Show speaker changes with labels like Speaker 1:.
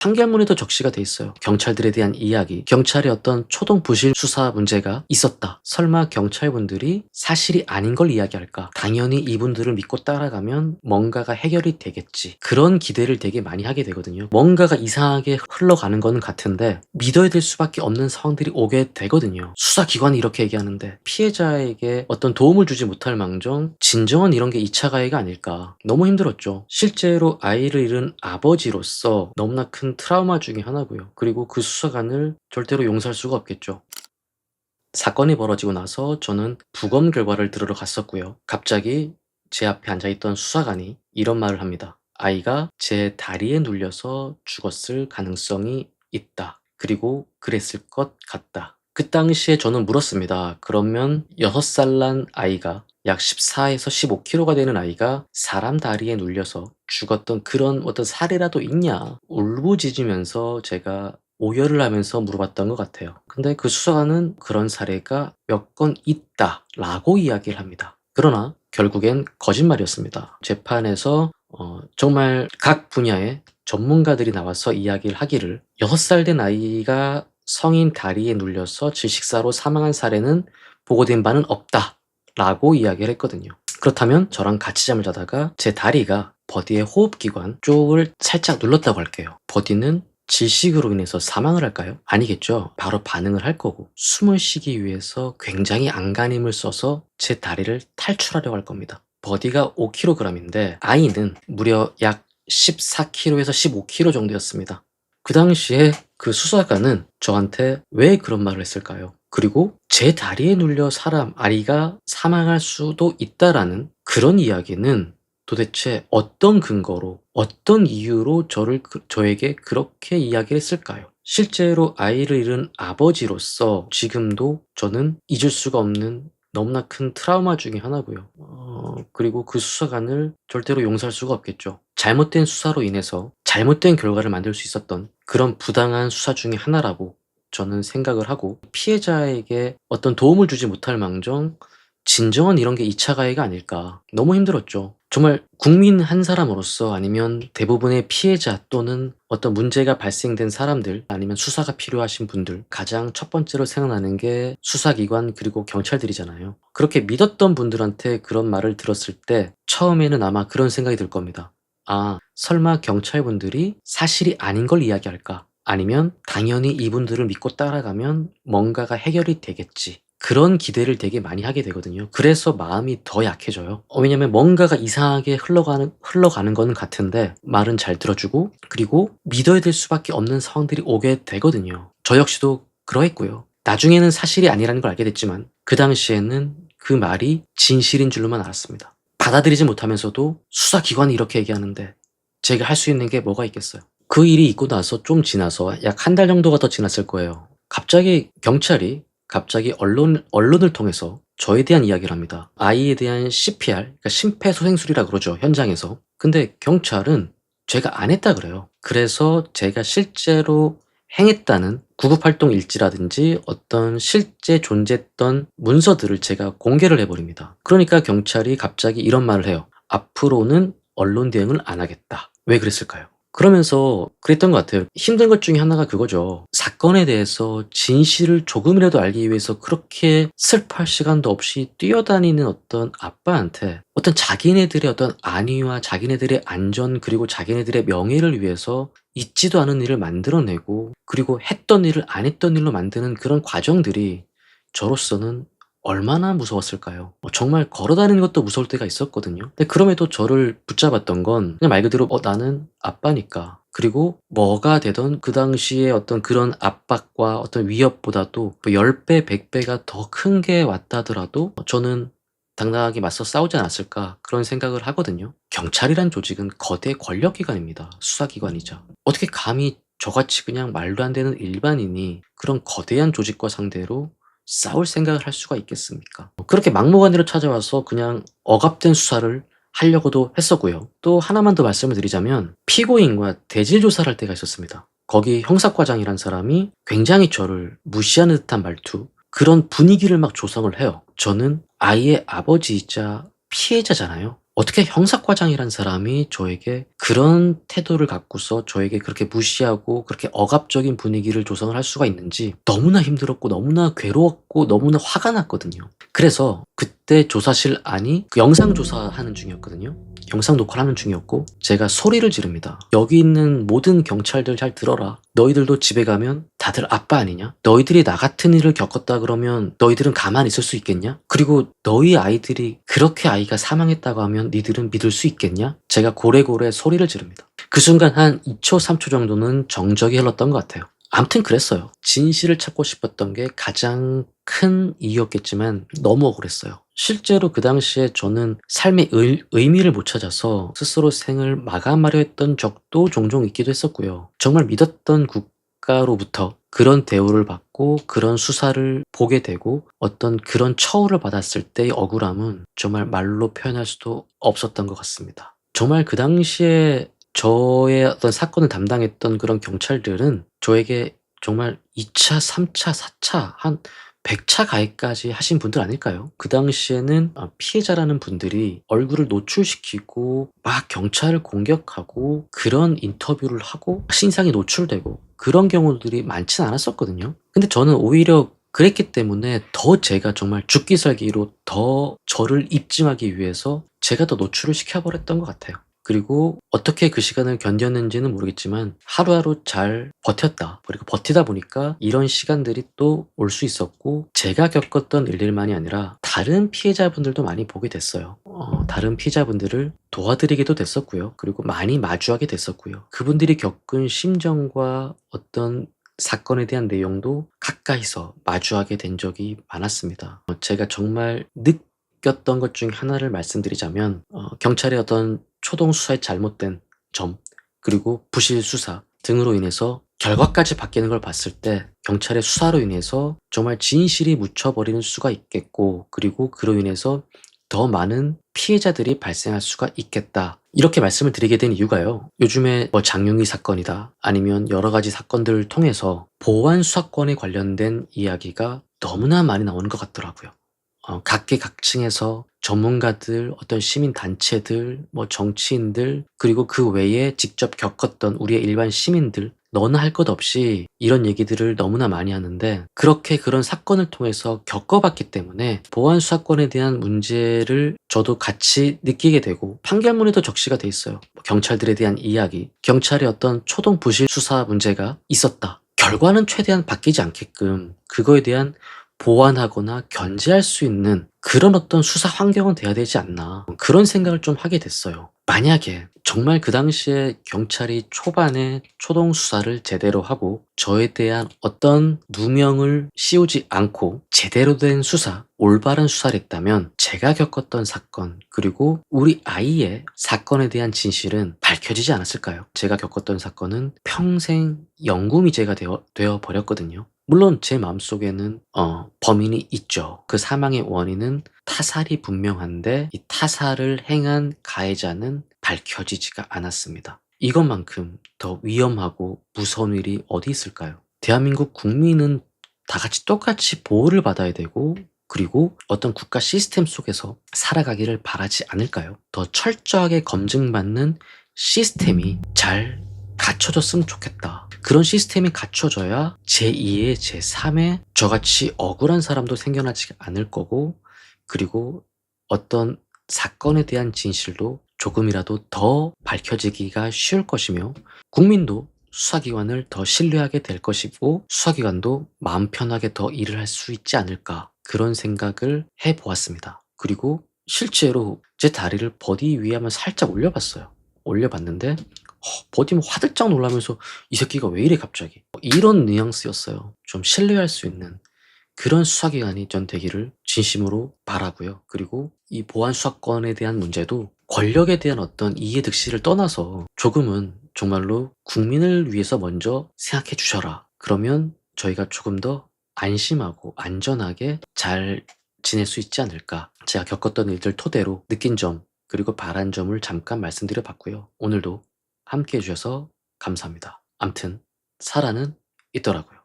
Speaker 1: 판결문에도 적시가 돼 있어요. 경찰들에 대한 이야기, 경찰의 어떤 초동 부실 수사 문제가 있었다. 설마 경찰분들이 사실이 아닌 걸 이야기할까? 당연히 이분들을 믿고 따라가면 뭔가가 해결이 되겠지. 그런 기대를 되게 많이 하게 되거든요. 뭔가가 이상하게 흘러가는 거는 같은데 믿어야 될 수밖에 없는 상황들이 오게 되거든요. 수사기관이 이렇게 얘기하는데 피해자에게 어떤 도움을 주지 못할 망정 진정한 이런 게 2차 가해가 아닐까. 너무 힘들었죠. 실제로 아이를 잃은 아버지로서 너무나 큰 트라우마 중에 하나고요. 그리고 그 수사관을 절대로 용서할 수가 없겠죠. 사건이 벌어지고 나서 저는 부검 결과를 들으러 갔었고요. 갑자기 제 앞에 앉아있던 수사관이 이런 말을 합니다. 아이가 제 다리에 눌려서 죽었을 가능성이 있다. 그리고 그랬을 것 같다. 그 당시에 저는 물었습니다. 그러면 6살 난 아이가 약 14에서 15kg가 되는 아이가 사람 다리에 눌려서 죽었던 그런 어떤 사례라도 있냐? 울부짖으면서 제가 오열을 하면서 물어봤던 것 같아요. 근데 그 수사관은 그런 사례가 몇 건 있다라고 이야기를 합니다. 그러나 결국엔 거짓말이었습니다. 재판에서 정말 각 분야의 전문가들이 나와서 이야기를 하기를 6살 된 아이가 성인 다리에 눌려서 질식사로 사망한 사례는 보고된 바는 없다라고 이야기를 했거든요. 그렇다면 저랑 같이 잠을 자다가 제 다리가 버디의 호흡기관 쪽을 살짝 눌렀다고 할게요. 버디는 질식으로 인해서 사망을 할까요? 아니겠죠. 바로 반응을 할 거고 숨을 쉬기 위해서 굉장히 안간힘을 써서 제 다리를 탈출하려고 할 겁니다. 버디가 5kg인데 아이는 무려 약 14kg에서 15kg 정도였습니다. 그 당시에 그 수사관은 저한테 왜 그런 말을 했을까요? 그리고 제 다리에 눌려 아이가 사망할 수도 있다라는 그런 이야기는 도대체 어떤 근거로, 어떤 이유로 저에게 그렇게 이야기를 했을까요? 실제로 아이를 잃은 아버지로서 지금도 저는 잊을 수가 없는 너무나 큰 트라우마 중에 하나고요. 그리고 그 수사관을 절대로 용서할 수가 없겠죠. 잘못된 수사로 인해서 잘못된 결과를 만들 수 있었던 그런 부당한 수사 중에 하나라고 저는 생각을 하고 피해자에게 어떤 도움을 주지 못할 망정 진정한 이런 게 2차 가해가 아닐까. 너무 힘들었죠. 정말 국민 한 사람으로서 아니면 대부분의 피해자 또는 어떤 문제가 발생된 사람들 아니면 수사가 필요하신 분들 가장 첫 번째로 생각나는 게 수사기관 그리고 경찰들이잖아요. 그렇게 믿었던 분들한테 그런 말을 들었을 때 처음에는 아마 그런 생각이 들 겁니다. 아, 설마 경찰분들이 사실이 아닌 걸 이야기할까? 아니면 당연히 이분들을 믿고 따라가면 뭔가가 해결이 되겠지. 그런 기대를 되게 많이 하게 되거든요. 그래서 마음이 더 약해져요. 왜냐면 뭔가가 이상하게 흘러가는 거는 같은데 말은 잘 들어주고 그리고 믿어야 될 수밖에 없는 상황들이 오게 되거든요. 저 역시도 그러했고요. 나중에는 사실이 아니라는 걸 알게 됐지만 그 당시에는 그 말이 진실인 줄로만 알았습니다. 받아들이지 못하면서도 수사기관이 이렇게 얘기하는데 제가 할 수 있는 게 뭐가 있겠어요. 그 일이 있고 나서 좀 지나서 약 한 달 정도가 더 지났을 거예요. 갑자기 경찰이 언론을 통해서 저에 대한 이야기를 합니다. 아이에 대한 CPR, 그러니까 심폐소생술이라 그러죠, 현장에서. 근데 경찰은 제가 안 했다 그래요. 그래서 제가 실제로 행했다는 구급활동 일지라든지 어떤 실제 존재했던 문서들을 제가 공개를 해버립니다. 그러니까 경찰이 갑자기 이런 말을 해요. 앞으로는 언론 대응을 안 하겠다. 왜 그랬을까요? 그러면서 그랬던 것 같아요. 힘든 것 중에 하나가 그거죠. 사건에 대해서 진실을 조금이라도 알기 위해서 그렇게 슬퍼할 시간도 없이 뛰어다니는 어떤 아빠한테 어떤 자기네들의 어떤 안위와 자기네들의 안전 그리고 자기네들의 명예를 위해서 있지도 않은 일을 만들어내고 그리고 했던 일을 안 했던 일로 만드는 그런 과정들이 저로서는 얼마나 무서웠을까요? 정말 걸어다니는 것도 무서울 때가 있었거든요. 근데 그럼에도 저를 붙잡았던 건 그냥 말 그대로 나는 아빠니까. 그리고 뭐가 되던 그 당시에 어떤 그런 압박과 어떤 위협보다도 뭐 10배, 100배가 더 큰 게 왔다더라도 저는 당당하게 맞서 싸우지 않았을까 그런 생각을 하거든요. 경찰이란 조직은 거대 권력기관입니다. 수사기관이자. 어떻게 감히 저같이 그냥 말도 안 되는 일반인이 그런 거대한 조직과 상대로 싸울 생각을 할 수가 있겠습니까? 그렇게 막무가내로 찾아와서 그냥 억압된 수사를 하려고도 했었고요. 또 하나만 더 말씀을 드리자면 피고인과 대질 조사를 할 때가 있었습니다. 거기 형사과장이란 사람이 굉장히 저를 무시하는 듯한 말투 그런 분위기를 막 조성을 해요. 저는 아이의 아버지이자 피해자잖아요. 어떻게 형사과장이란 사람이 저에게 그런 태도를 갖고서 저에게 그렇게 무시하고 그렇게 억압적인 분위기를 조성을 할 수가 있는지 너무나 힘들었고 너무나 괴로웠고 너무나 화가 났거든요. 그래서 그때 조사실 안이 그 영상 조사하는 중이었거든요. 영상 녹화를 하는 중이었고 제가 소리를 지릅니다. "여기 있는 모든 경찰들 잘 들어라. 너희들도 집에 가면 다들 아빠 아니냐? 너희들이 나 같은 일을 겪었다 그러면 너희들은 가만히 있을 수 있겠냐? 그리고 너희 아이들이 그렇게 아이가 사망했다고 하면 니들은 믿을 수 있겠냐?" 제가 고래고래 소리를 지릅니다. 그 순간 한 2 초, 3초 정도는 정적이 흘렀던 것 같아요. 암튼 그랬어요. 진실을 찾고 싶었던 게 가장 큰 이유였겠지만 너무 억울했어요. 실제로 그 당시에 저는 삶의 의미를 못 찾아서 스스로 생을 마감하려 했던 적도 종종 있기도 했었고요. 정말 믿었던 국가로부터 그런 대우를 받고 그런 수사를 보게 되고 어떤 그런 처우를 받았을 때의 억울함은 정말 말로 표현할 수도 없었던 것 같습니다. 정말 그 당시에 저의 어떤 사건을 담당했던 그런 경찰들은 저에게 정말 2 차, 3 차, 4 차 한 100차 가해까지 하신 분들 아닐까요? 그 당시에는 피해자라는 분들이 얼굴을 노출시키고 막 경찰을 공격하고 그런 인터뷰를 하고 신상이 노출되고 그런 경우들이 많진 않았었거든요. 근데 저는 오히려 그랬기 때문에 더 제가 정말 죽기 살기로 더 저를 입증하기 위해서 제가 더 노출을 시켜 버렸던 것 같아요. 그리고 어떻게 그 시간을 견뎠는지는 모르겠지만 하루하루 잘 버텼다. 그리고 버티다 보니까 이런 시간들이 또 올 수 있었고 제가 겪었던 일들만이 아니라 다른 피해자분들도 많이 보게 됐어요. 다른 피해자분들을 도와드리기도 됐었고요. 그리고 많이 마주하게 됐었고요. 그분들이 겪은 심정과 어떤 사건에 대한 내용도 가까이서 마주하게 된 적이 많았습니다. 제가 정말 느꼈던 것 중 하나를 말씀드리자면 경찰의 어떤 초동 수사의 잘못된 점 그리고 부실 수사 등으로 인해서 결과까지 바뀌는 걸 봤을 때 경찰의 수사로 인해서 정말 진실이 묻혀버리는 수가 있겠고 그리고 그로 인해서 더 많은 피해자들이 발생할 수가 있겠다. 이렇게 말씀을 드리게 된 이유가요. 요즘에 뭐 장윤기 사건이다 아니면 여러 가지 사건들을 통해서 보안 수사권에 관련된 이야기가 너무나 많이 나오는 것 같더라고요. 각계각층에서 전문가들, 어떤 시민단체들, 뭐 정치인들, 그리고 그 외에 직접 겪었던 우리의 일반 시민들, 너나 할 것 없이 이런 얘기들을 너무나 많이 하는데 그렇게 그런 사건을 통해서 겪어봤기 때문에 보안 수사권에 대한 문제를 저도 같이 느끼게 되고 판결문에도 적시가 돼 있어요. 뭐 경찰들에 대한 이야기, 경찰의 어떤 초동 부실 수사 문제가 있었다. 결과는 최대한 바뀌지 않게끔 그거에 대한 보완하거나 견제할 수 있는 그런 어떤 수사 환경은 돼야 되지 않나 그런 생각을 좀 하게 됐어요. 만약에 정말 그 당시에 경찰이 초반에 초동 수사를 제대로 하고 저에 대한 어떤 누명을 씌우지 않고 제대로 된 수사, 올바른 수사를 했다면 제가 겪었던 사건 그리고 우리 아이의 사건에 대한 진실은 밝혀지지 않았을까요? 제가 겪었던 사건은 평생 영구미제가 되어 버렸거든요. 물론 제 마음속에는 범인이 있죠. 그 사망의 원인은 타살이 분명한데 이 타살을 행한 가해자는 밝혀지지가 않았습니다. 이것만큼 더 위험하고 무서운 일이 어디 있을까요? 대한민국 국민은 다 같이 똑같이 보호를 받아야 되고 그리고 어떤 국가 시스템 속에서 살아가기를 바라지 않을까요? 더 철저하게 검증받는 시스템이 잘 갖춰졌으면 좋겠다. 그런 시스템이 갖춰져야 제2의 제3의 저같이 억울한 사람도 생겨나지 않을 거고 그리고 어떤 사건에 대한 진실도 조금이라도 더 밝혀지기가 쉬울 것이며 국민도 수사기관을 더 신뢰하게 될 것이고 수사기관도 마음 편하게 더 일을 할 수 있지 않을까 그런 생각을 해보았습니다. 그리고 실제로 제 다리를 버디 위에 한번 살짝 올려봤어요. 올려봤는데 버디면 화들짝 놀라면서 "이 새끼가 왜 이래 갑자기." 이런 뉘앙스였어요. 좀 신뢰할 수 있는 그런 수사기관이 전 되기를 진심으로 바라고요. 그리고 이 보안 수사권에 대한 문제도 권력에 대한 어떤 이해득실을 떠나서 조금은 정말로 '국민을 위해서 먼저 생각해 주셔라.' 그러면 저희가 조금 더 안심하고 안전하게 잘 지낼 수 있지 않을까. 제가 겪었던 일들 토대로 느낀 점 그리고 바란 점을 잠깐 말씀드려 봤고요. 오늘도 함께 해 주셔서 감사합니다. 암튼 살아는 있더라고요.